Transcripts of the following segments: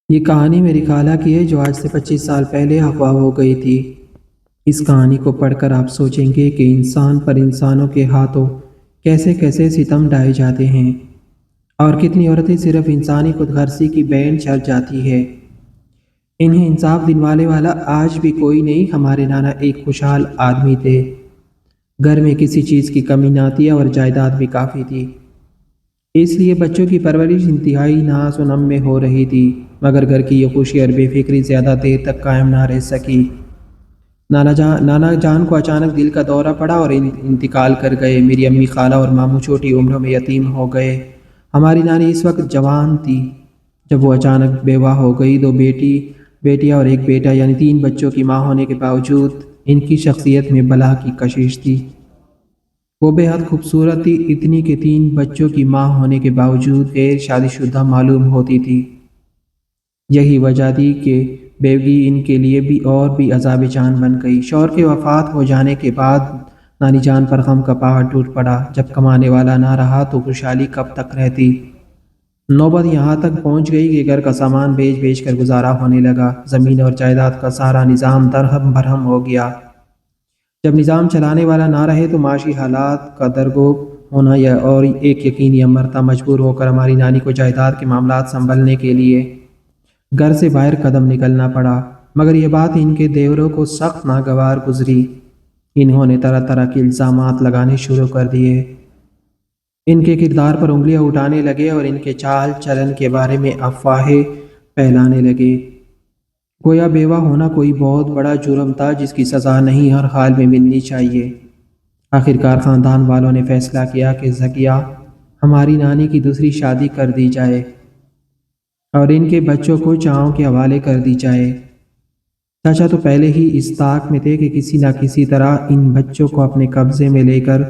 یہ کہانی میری خالہ کی ہے جو آج سے 25 سال پہلے اغوا ہو گئی تھی۔ اس کہانی کو پڑھ کر آپ سوچیں گے کہ انسان پر انسانوں کے ہاتھوں کیسے کیسے ستم ڈھائے جاتے ہیں اور کتنی عورتیں صرف انسانی خود غرضی کی بین چڑھ جاتی ہے۔ انہیں انصاف دلوانے والا آج بھی کوئی نہیں۔ ہمارے نانا ایک خوشحال آدمی تھے۔ گھر میں کسی چیز کی کمی نہ تھی اور جائیداد بھی کافی تھی۔ اس لیے بچوں کی پرورش انتہائی ناز و نم میں ہو رہی تھی، مگر گھر کی یہ خوشی اور بے فکری زیادہ دیر تک قائم نہ رہ سکی۔ نانا جان کو اچانک دل کا دورہ پڑا اور انتقال کر گئے۔ میری امی، خالہ اور ماموں چھوٹی عمروں میں یتیم ہو گئے۔ ہماری نانی اس وقت جوان تھی جب وہ اچانک بیوہ ہو گئی۔ 2 بیٹیاں اور 1 بیٹا، یعنی 3 بچوں کی ماں ہونے کے باوجود ان کی شخصیت میں بلا کی کشش تھی۔ وہ بے حد خوبصورت تھی، اتنی کہ 3 بچوں کی ماں ہونے کے باوجود غیر شادی شدہ معلوم ہوتی تھی۔ یہی وجہ تھی کہ بیوگی ان کے لیے بھی عذاب جان بن گئی۔ شوہر کے وفات ہو جانے کے بعد نانی جان پر غم کا پہاڑ ٹوٹ پڑا۔ جب کمانے والا نہ رہا تو خوشحالی کب تک رہتی؟ نوبت یہاں تک پہنچ گئی کہ گھر کا سامان بیچ بیچ کر گزارا ہونے لگا۔ زمین اور جائیداد کا سارا نظام درہم برہم ہو گیا۔ جب نظام چلانے والا نہ رہے تو معاشی حالات کا درگوب ہونا اور ایک یقینی امر تھا۔ مجبور ہو کر ہماری نانی کو جائیداد کے معاملات سنبھلنے کے لیے گھر سے باہر قدم نکلنا پڑا، مگر یہ بات ان کے دیوروں کو سخت ناگوار گزری۔ انہوں نے طرح طرح کے الزامات لگانے شروع کر دیے، ان کے کردار پر انگلیاں اٹھانے لگے اور ان کے چال چلن کے بارے میں افواہیں پھیلانے لگے، گویا بیوہ ہونا کوئی بہت بڑا جرم تھا جس کی سزا نہیں ہر حال میں ملنی چاہیے۔ آخرکار خاندان والوں نے فیصلہ کیا کہ زکیہ ہماری نانی کی دوسری شادی کر دی جائے اور ان کے بچوں کو چاؤں کے حوالے کر دی جائے۔ چاچا تو پہلے ہی اس طاق میں تھے کہ کسی نہ کسی طرح ان بچوں کو اپنے قبضے میں لے کر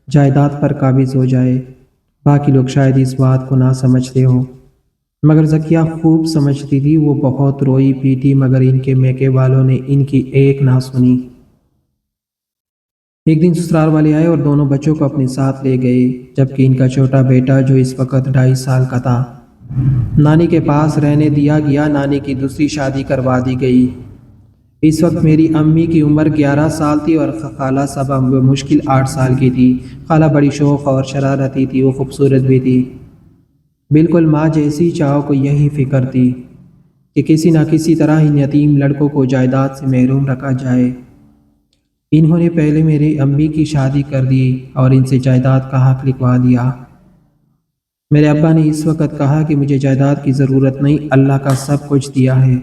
جائیداد پر قابض ہو جائے۔ باقی لوگ شاید اس بات کو نہ سمجھتے ہوں، مگر زکیہ خوب سمجھتی تھی۔ وہ بہت روئی پیٹی مگر ان کے میکے والوں نے ان کی ایک نہ سنی۔ ایک دن سسرال والے آئے اور دونوں بچوں کو اپنے ساتھ لے گئے، جبکہ ان کا چھوٹا بیٹا جو اس وقت 2.5 سال کا تھا نانی کے پاس رہنے دیا گیا۔ نانی کی دوسری شادی کروا دی گئی۔ اس وقت میری امی کی عمر 11 سال تھی اور خالہ صبا مشکل 8 سال کی تھی۔ خالہ بڑی شوخ اور شرارتی تھی، وہ خوبصورت بھی تھی، بالکل ماں جیسی۔ چاؤ کو یہی فکر تھی کہ کسی نہ کسی طرح ان یتیم لڑکوں کو جائیداد سے محروم رکھا جائے۔ انہوں نے پہلے میری امی کی شادی کر دی اور ان سے جائیداد کا حق لکھوا دیا۔ میرے ابا نے اس وقت کہا کہ مجھے جائیداد کی ضرورت نہیں، اللہ کا سب کچھ دیا ہے،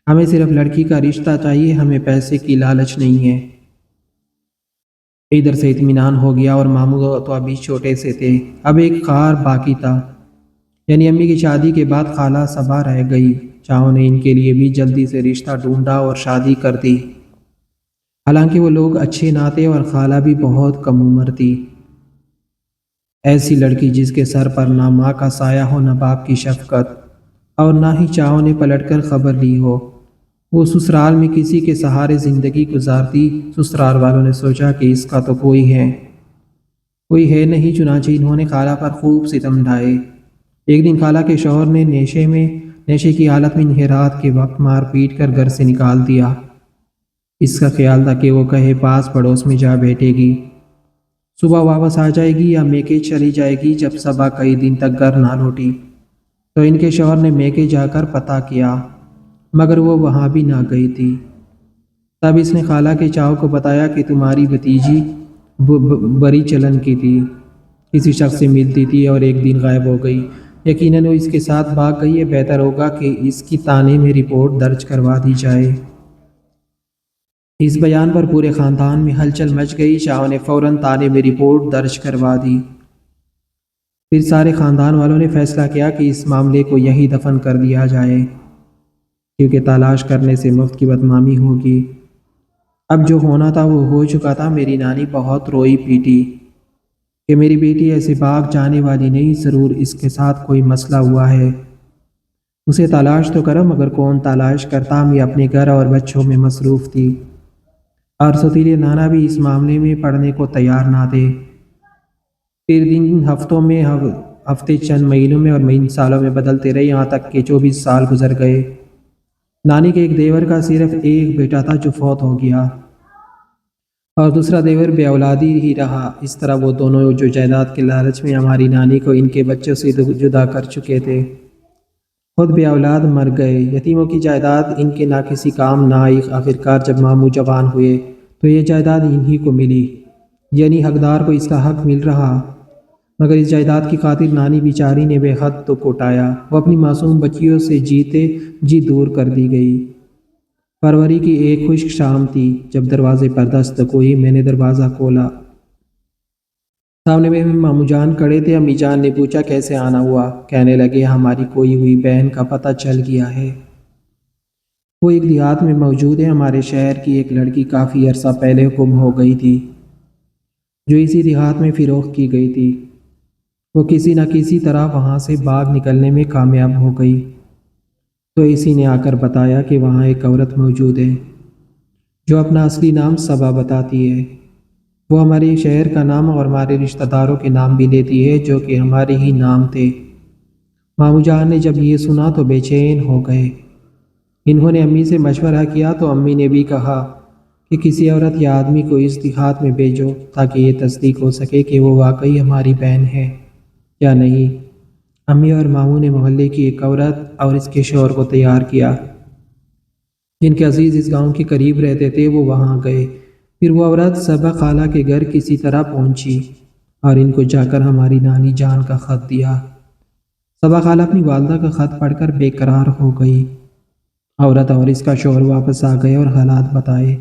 ہمیں صرف لڑکی کا رشتہ چاہیے، ہمیں پیسے کی لالچ نہیں ہے۔ ادھر سے اطمینان ہو گیا اور ماموں تو ابھی چھوٹے سے تھے، اب ایک خار باقی تھا، یعنی امی کی شادی کے بعد خالہ صبا رہ گئی۔ چاؤں نے ان کے لیے بھی جلدی سے رشتہ ڈھونڈا اور شادی کر دی، حالانکہ وہ لوگ اچھے نہ تھے اور خالہ بھی بہت کم عمر تھی۔ ایسی لڑکی جس کے سر پر نہ ماں کا سایہ ہو، نہ باپ کی شفقت، اور نہ ہی چاؤں نے پلٹ کر خبر لی ہو، وہ سسرال میں کسی کے سہارے زندگی گزارتی۔ سسرال والوں نے سوچا کہ اس کا تو کوئی ہے نہیں، چنانچہ انہوں نے خالہ پر خوب ستم ڈھائے۔ ایک دن خالہ کے شوہر نے نشے کی حالت میں انہیں رات کے وقت مار پیٹ کر گھر سے نکال دیا۔ اس کا خیال تھا کہ وہ کہیں پاس پڑوس میں جا بیٹھے گی، صبح واپس آ جائے گی یا میکے چلی جائے گی۔ جب صبح کئی دن تک گھر نہ لوٹی تو ان کے شوہر نے میکے جا کر پتہ کیا، مگر وہ وہاں بھی نہ گئی تھی۔ تب اس نے خالہ کے چاؤ کو بتایا کہ تمہاری بھتیجی بری چلن کی تھی، کسی شخص سے ملتی تھی اور ایک دن غائب ہو گئی، یقیناً وہ اس کے ساتھ بھاگ گئی ہے، بہتر ہوگا کہ اس کی تانے میں رپورٹ درج کروا دی جائے۔ اس بیان پر پورے خاندان میں ہلچل مچ گئی۔ چاؤ نے فوراً تانے میں رپورٹ درج کروا دی۔ پھر سارے خاندان والوں نے فیصلہ کیا کہ اس معاملے کو یہی دفن کر دیا جائے، کیونکہ تلاش کرنے سے مفت کی بدنامی ہوگی۔ اب جو ہونا تھا وہ ہو چکا تھا۔ میری نانی بہت روئی پیٹی کہ میری بیٹی ایسے بھاگ جانے والی نہیں، ضرور اس کے ساتھ کوئی مسئلہ ہوا ہے، اسے تلاش تو کرو۔ مگر کون تلاش کرتا، میں اپنے گھر اور بچوں میں مصروف تھی، اور سوتیلے نانا بھی اس معاملے میں پڑھنے کو تیار نہ تھے۔ پھر دن ہفتوں میں ہفتے چند مہینوں میں اور سالوں میں بدلتے رہے، یہاں تک کہ 24 سال گزر گئے۔ نانی کے ایک دیور کا صرف ایک بیٹا تھا جو فوت ہو گیا، اور دوسرا دیور بے اولادی ہی رہا۔ اس طرح وہ دونوں جو جائیداد کے لالچ میں ہماری نانی کو ان کے بچوں سے جدا کر چکے تھے، خود بے اولاد مر گئے۔ یتیموں کی جائیداد ان کے نہ کسی کام نہ آئی۔ آخرکار جب ماموں جوان ہوئے تو یہ جائیداد انہی کو ملی، یعنی حقدار کو اس کا حق مل رہا۔ مگر اس جائیداد کی خاطر نانی بیچاری نے بے حد دکھ اٹھایا۔ وہ اپنی معصوم بچیوں سے جیتے جی دور کر دی گئی۔ فروری کی ایک خشک شام تھی، جب دروازے پر دستک ہوئی۔ میں نے دروازہ کھولا۔ سامنے میں ماموں جان کھڑے تھے۔ امی جان نے پوچھا کیسے آنا ہوا؟ کہنے لگے ہماری کوئی ہوئی بہن کا پتہ چل گیا ہے، وہ ایک دیہات میں موجود ہے۔ ہمارے شہر کی ایک لڑکی کافی عرصہ پہلے گم ہو گئی تھی، جو اسی دیہات میں فروخت کی گئی تھی۔ وہ کسی نہ کسی طرح وہاں سے بھاگ نکلنے میں کامیاب ہو گئی، تو اسی نے آ کر بتایا کہ وہاں ایک عورت موجود ہے جو اپنا اصلی نام صبا بتاتی ہے۔ وہ ہمارے شہر کا نام اور ہمارے رشتہ داروں کے نام بھی لیتی ہے، جو کہ ہمارے ہی نام تھے۔ ماموں جان نے جب یہ سنا تو بے چین ہو گئے۔ انہوں نے امی سے مشورہ کیا تو امی نے بھی کہا کہ کسی عورت یا آدمی کو اس دیہات میں بھیجو، تاکہ یہ تصدیق ہو سکے کہ وہ واقعی ہماری بہن ہے یا نہیں۔ امی اور ماموں نے محلے کی ایک عورت اور اس کے شوہر کو تیار کیا، جن کے عزیز اس گاؤں کے قریب رہتے تھے۔ وہ وہاں گئے۔ پھر وہ عورت صبا خالہ کے گھر کسی طرح پہنچی اور ان کو جا کر ہماری نانی جان کا خط دیا۔ صبا خالہ اپنی والدہ کا خط پڑھ کر بے قرار ہو گئی۔ عورت اور اس کا شوہر واپس آ گئے اور حالات بتائے۔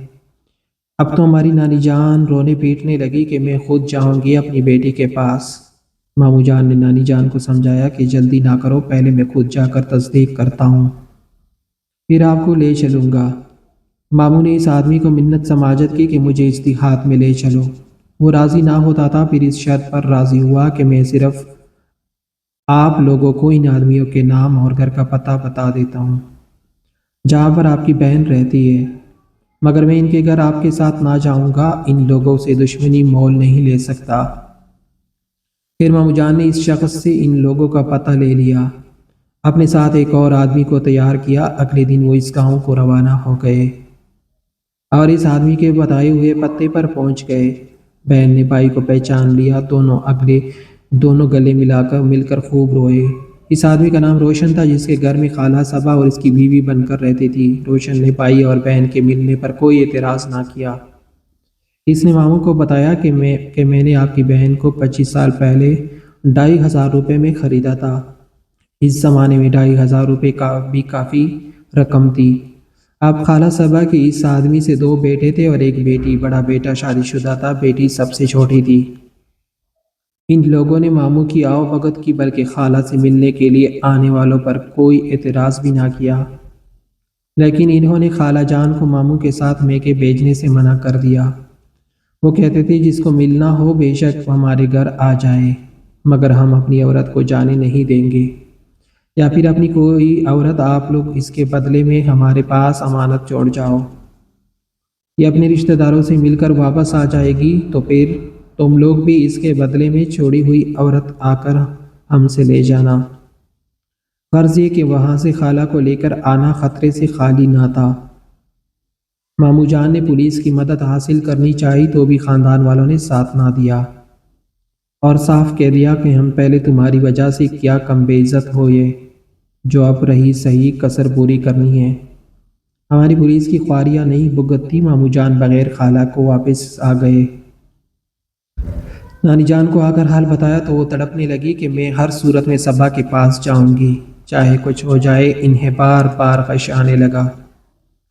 اب تو ہماری نانی جان رونے پیٹنے لگی کہ میں خود جاؤں گی اپنی بیٹی کے پاس۔ ماموں جان نے نانی جان کو سمجھایا کہ جلدی نہ کرو، پہلے میں خود جا کر تصدیق کرتا ہوں، پھر آپ کو لے چلوں گا۔ ماموں نے اس آدمی کو منت سماجت کی کہ مجھے اس دیہات میں لے چلو۔ وہ راضی نہ ہوتا تھا، پھر اس شرط پر راضی ہوا کہ میں صرف آپ لوگوں کو ان آدمیوں کے نام اور گھر کا پتہ بتا دیتا ہوں جہاں پر آپ کی بہن رہتی ہے، مگر میں ان کے گھر آپ کے ساتھ نہ جاؤں گا۔ ان لوگوں سے دشمنی مول نہیں لے سکتا۔ پھر ماموں جان نے اس شخص سے ان لوگوں کا پتہ لے لیا، اپنے ساتھ ایک اور آدمی کو تیار کیا۔ اگلے دن وہ اس گاؤں کو روانہ ہو گئے اور اس آدمی کے بتائے ہوئے پتے پر پہنچ گئے۔ بہن نے بھائی کو پہچان لیا۔ دونوں گلے مل کر خوب روئے۔ اس آدمی کا نام روشن تھا، جس کے گھر میں خالہ صبا اور اس کی بیوی بن کر رہتی تھی۔ روشن نے بھائی اور بہن کے ملنے پر کوئی اعتراض نہ کیا۔ اس نے ماموں کو بتایا کہ میں نے آپ کی بہن کو 25 سال پہلے 2500 روپے میں خریدا تھا۔ اس زمانے میں 2500 روپے بھی کافی رقم تھی۔ اب خالہ صبا کے اس آدمی سے 2 بیٹے تھے اور ایک بیٹی۔ بڑا بیٹا شادی شدہ تھا، بیٹی سب سے چھوٹی تھی۔ ان لوگوں نے ماموں کی آؤ بھگت کی، بلکہ خالہ سے ملنے کے لیے آنے والوں پر کوئی اعتراض بھی نہ کیا۔ لیکن انہوں نے خالہ جان کو ماموں کے ساتھ میکے بھیجنے سے منع کر دیا۔ وہ کہتے تھے جس کو ملنا ہو بے شک ہمارے گھر آ جائے، مگر ہم اپنی عورت کو جانے نہیں دیں گے، یا پھر اپنی کوئی عورت آپ لوگ اس کے بدلے میں ہمارے پاس امانت چھوڑ جاؤ۔ یہ اپنے رشتہ داروں سے مل کر واپس آ جائے گی تو پھر تم لوگ بھی اس کے بدلے میں چھوڑی ہوئی عورت آ کر ہم سے لے جانا۔ غرض یہ کہ وہاں سے خالہ کو لے کر آنا خطرے سے خالی نہ تھا۔ ماموں جان نے پولیس کی مدد حاصل کرنی چاہی تو بھی خاندان والوں نے ساتھ نہ دیا اور صاف کہہ دیا کہ ہم پہلے تمہاری وجہ سے کیا کم بے عزت ہوئے، جو اب رہی صحیح کسر پوری کرنی ہے۔ ہماری پولیس کی خواریاں نہیں بھگتتی۔ ماموں جان بغیر خالہ کو واپس آ گئے۔ نانی جان کو آ کر حال بتایا تو وہ تڑپنے لگی کہ میں ہر صورت میں صبا کے پاس جاؤں گی، چاہے کچھ ہو جائے۔ انہیں بار بار غش آنے لگا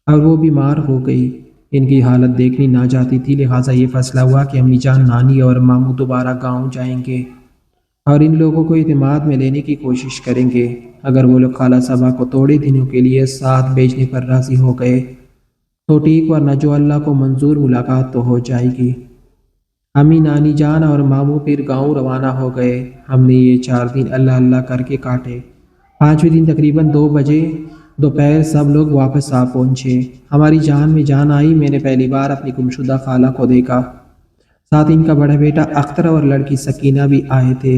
اور وہ بیمار ہو گئی۔ ان کی حالت دیکھنی نہ جاتی تھی، لہٰذا یہ فیصلہ ہوا کہ امی جان، نانی اور ماموں دوبارہ گاؤں جائیں گے اور ان لوگوں کو اعتماد میں لینے کی کوشش کریں گے۔ اگر وہ لوگ خالہ صبا کو تھوڑے دنوں کے لیے ساتھ بھیجنے پر راضی ہو گئے تو ٹھیک، ورنہ جو اللہ کو منظور ملاقات تو ہو جائے گی۔ امی، نانی جان اور ماموں پھر گاؤں روانہ ہو گئے۔ ہم نے یہ 4 دن اللہ اللہ کر کے کاٹے۔ 5ویں دن تقریباً 2 بجے دوپہر سب لوگ واپس آ پہنچے۔ ہماری جان میں جان آئی۔ میں نے پہلی بار اپنی گمشدہ خالہ کو دیکھا، ساتھ ان کا بڑا بیٹا اختر اور لڑکی سکینہ بھی آئے تھے۔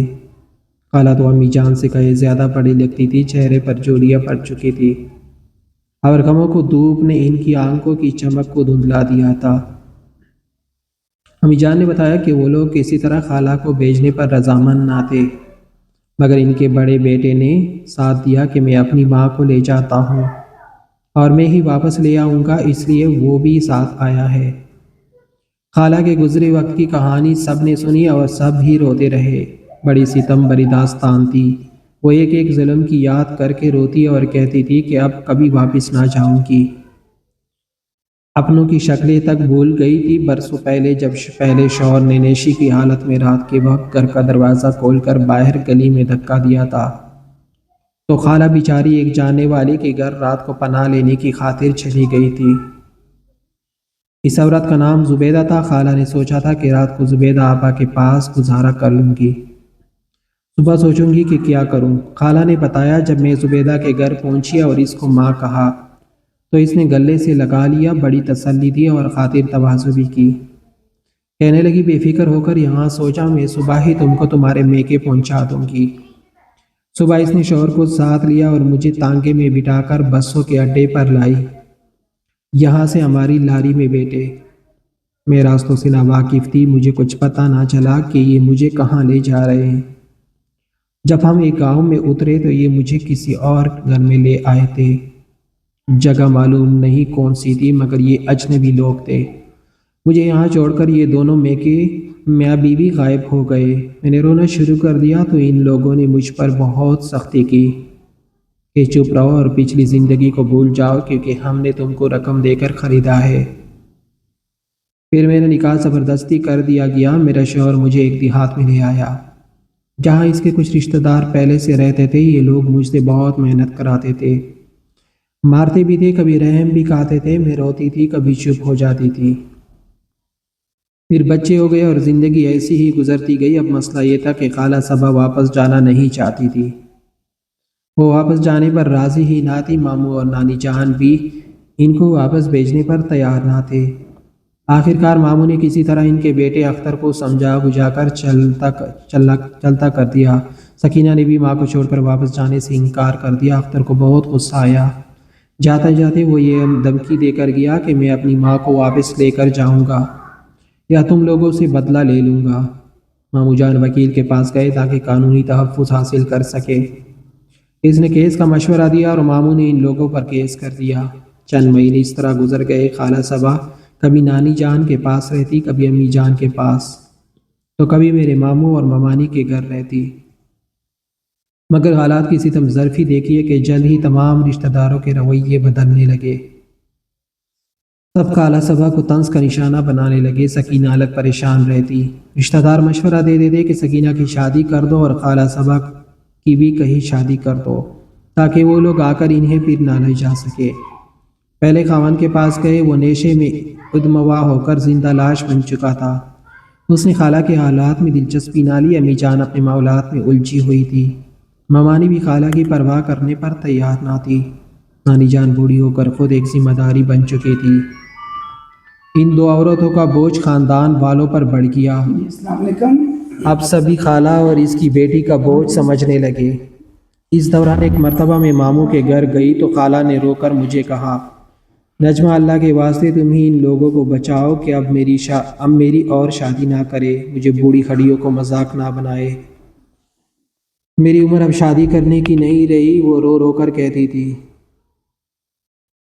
خالہ تو امی جان سے کہیں زیادہ پڑھی لگتی تھی، چہرے پر جولیاں پڑ چکی تھی اور غموں کو دھوپ نے ان کی آنکھوں کی چمک کو دھندلا دیا تھا۔ امی جان نے بتایا کہ وہ لوگ کسی طرح خالہ کو بھیجنے پر رضامند نہ تھے، مگر ان کے بڑے بیٹے نے ساتھ دیا کہ میں اپنی ماں کو لے جاتا ہوں اور میں ہی واپس لے آؤں گا، اس لیے وہ بھی ساتھ آیا ہے۔ خالہ کے گزرے وقت کی کہانی سب نے سنی اور سب ہی روتے رہے۔ بڑی ستم بری داستان تھی۔ وہ ایک ایک ظلم کی یاد کر کے روتی اور کہتی تھی کہ اب کبھی واپس نہ جاؤں گی۔ اپنوں کی شکلیں تک بھول گئی تھی۔ برسوں پہلے جب پہلے شوہر نے نیشی کی حالت میں رات کے وقت گھر کا دروازہ کھول کر باہر گلی میں دھکا دیا تھا تو خالہ بیچاری ایک جاننے والے کے گھر رات کو پناہ لینے کی خاطر چلی گئی تھی۔ اس عورت کا نام زبیدہ تھا۔ خالہ نے سوچا تھا کہ رات کو زبیدہ آپا کے پاس گزارا کر لوں گی، صبح سوچوں گی کہ کیا کروں۔ خالہ نے بتایا جب میں زبیدہ کے گھر پہنچی اور اس کو ماں کہا تو اس نے گلے سے لگا لیا، بڑی تسلی دی اور خاطر تواضع بھی کی۔ کہنے لگی بے فکر ہو کر یہاں سو جاؤ، میں صبح ہی تم کو تمہارے میکے پہنچا دوں گی۔ صبح اس نے شوہر کو ساتھ لیا اور مجھے تانگے میں بٹھا کر بسوں کے اڈے پر لائی، یہاں سے ہماری لاری میں بیٹھے۔ میں راستوں سے ناواقف تھی، مجھے کچھ پتہ نہ چلا کہ یہ مجھے کہاں لے جا رہے ہیں۔ جب ہم ایک گاؤں میں اترے تو یہ مجھے کسی اور گھر میں لے آئے تھے۔ جگہ معلوم نہیں کون سی تھی، مگر یہ اجنبی لوگ تھے۔ مجھے یہاں چھوڑ کر یہ دونوں میکے میاں بیوی غائب ہو گئے۔ میں نے رونا شروع کر دیا تو ان لوگوں نے مجھ پر بہت سختی کی کہ چپ رہو اور پچھلی زندگی کو بھول جاؤ، کیونکہ ہم نے تم کو رقم دے کر خریدا ہے۔ پھر میرا نکاح زبردستی کر دیا گیا۔ میرا شوہر مجھے ایک دیہات میں لے آیا جہاں اس کے کچھ رشتہ دار پہلے سے رہتے تھے۔ یہ لوگ مجھ سے بہت محنت کراتے تھے، مارتے بھی تھے، کبھی رحم بھی کھاتے تھے۔ میں روتی تھی، کبھی چپ ہو جاتی تھی۔ پھر بچے ہو گئے اور زندگی ایسی ہی گزرتی گئی۔ اب مسئلہ یہ تھا کہ خالہ صبا واپس جانا نہیں چاہتی تھی، وہ واپس جانے پر راضی ہی نہ تھی۔ ماموں اور نانی جان بھی ان کو واپس بھیجنے پر تیار نہ تھے۔ آخرکار ماموں نے کسی طرح ان کے بیٹے اختر کو سمجھا بجھا کر چلتا کر دیا۔ سکینہ نے بھی ماں کو چھوڑ کر واپس جانے سے انکار کر دیا۔ اختر کو بہت غصہ آیا۔ جاتے جاتے وہ یہ دھمکی دے کر گیا کہ میں اپنی ماں کو واپس لے کر جاؤں گا یا تم لوگوں سے بدلہ لے لوں گا۔ ماموں جان وکیل کے پاس گئے تاکہ قانونی تحفظ حاصل کر سکے۔ اس نے کیس کا مشورہ دیا اور ماموں نے ان لوگوں پر کیس کر دیا۔ چند مہینے اس طرح گزر گئے۔ خالہ صبا کبھی نانی جان کے پاس رہتی، کبھی امی جان کے پاس، تو کبھی میرے ماموں اور ممانی کے گھر رہتی۔ مگر حالات کی ستم ظرفی دیکھیے کہ جلد ہی تمام رشتہ داروں کے رویے بدلنے لگے۔ سب خالہ صبا کو طنز کا نشانہ بنانے لگے۔ سکینہ الگ پریشان رہتی۔ رشتہ دار مشورہ دے دیتے کہ سکینہ کی شادی کر دو اور خالہ صبا کی بھی کہیں شادی کر دو تاکہ وہ لوگ آ کر انہیں پھر نہ لے جا سکے۔ پہلے خاوند کے پاس گئے، وہ نیشے میں ادموا ہو کر زندہ لاش بن چکا تھا۔ اس نے خالہ کے حالات میں دلچسپی نہ لی۔ امی جان اپنے معاملات میں الجھی ہوئی تھی، ممانی بھی خالہ کی پرواہ کرنے پر تیار نہ تھی۔ نانی جان بوڑھی ہو کر خود ایک ذمہ داری بن چکی تھی۔ ان دو عورتوں کا بوجھ خاندان والوں پر بڑھ گیا۔ السلام علیکم۔ اب سبھی خالہ اور اس کی بیٹی کا بوجھ سمجھنے لگے۔ اس دوران ایک مرتبہ میں ماموں کے گھر گئی تو خالہ نے رو کر مجھے کہا، نجمہ اللہ کے واسطے تم ہی ان لوگوں کو بچاؤ کہ اب میری اور شادی نہ کرے، مجھے بوڑھی کھڑیوں کو مذاق نہ بنائے، میری عمر اب شادی کرنے کی نہیں رہی۔ وہ رو رو کر کہتی تھی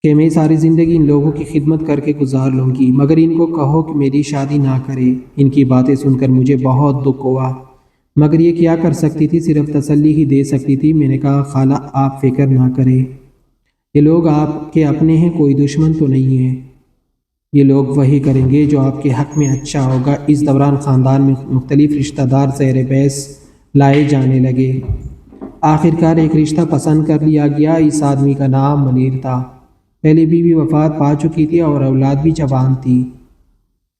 کہ میں ساری زندگی ان لوگوں کی خدمت کر کے گزار لوں گی، مگر ان کو کہو کہ میری شادی نہ کرے۔ ان کی باتیں سن کر مجھے بہت دکھ ہوا، مگر یہ کیا کر سکتی تھی، صرف تسلی ہی دے سکتی تھی۔ میں نے کہا خالہ آپ فکر نہ کریں، یہ لوگ آپ کے اپنے ہیں، کوئی دشمن تو نہیں ہے، یہ لوگ وہی کریں گے جو آپ کے حق میں اچھا ہوگا۔ اس دوران خاندان میں مختلف رشتہ دار زیر بحث لائے جانے لگے۔ آخرکار ایک رشتہ پسند کر لیا گیا۔ اس آدمی کا نام منیر تھا۔ پہلی بیوی وفات پا چکی تھی اور اولاد بھی جوان تھی۔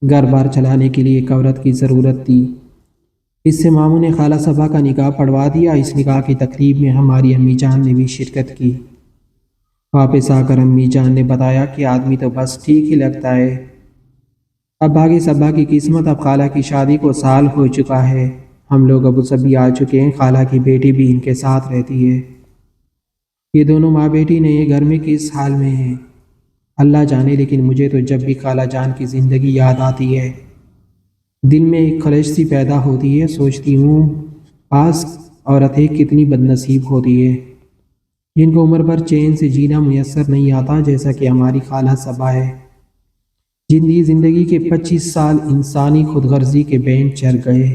گھر بار چلانے کے لیے ایک عورت کی ضرورت تھی۔ اس سے ماموں نے خالہ صبا کا نکاح پڑھوا دیا۔ اس نکاح کی تقریب میں ہماری امی جان نے بھی شرکت کی۔ واپس آ کر امی جان نے بتایا کہ آدمی تو بس ٹھیک ہی لگتا ہے، اب بھاگی صبا کی قسمت، اب خالہ کی شادی کو سال ہو چکا ہے ہم لوگ ابو ظبی آ چکے ہیں، خالہ کی بیٹی بھی ان کے ساتھ رہتی ہے۔ یہ دونوں ماں بیٹی نئے گھر میں کس حال میں ہیں اللہ جانے، لیکن مجھے تو جب بھی خالہ جان کی زندگی یاد آتی ہے دل میں ایک خلش سی پیدا ہوتی ہے۔ سوچتی ہوں پاس عورت ہے کتنی بد نصیب ہوتی ہے جن کو عمر بھر چین سے جینا میسر نہیں آتا، جیسا کہ ہماری خالہ صبا ہے زندگی کے 25 سال انسانی خود غرضی کے بین چڑھ گئے۔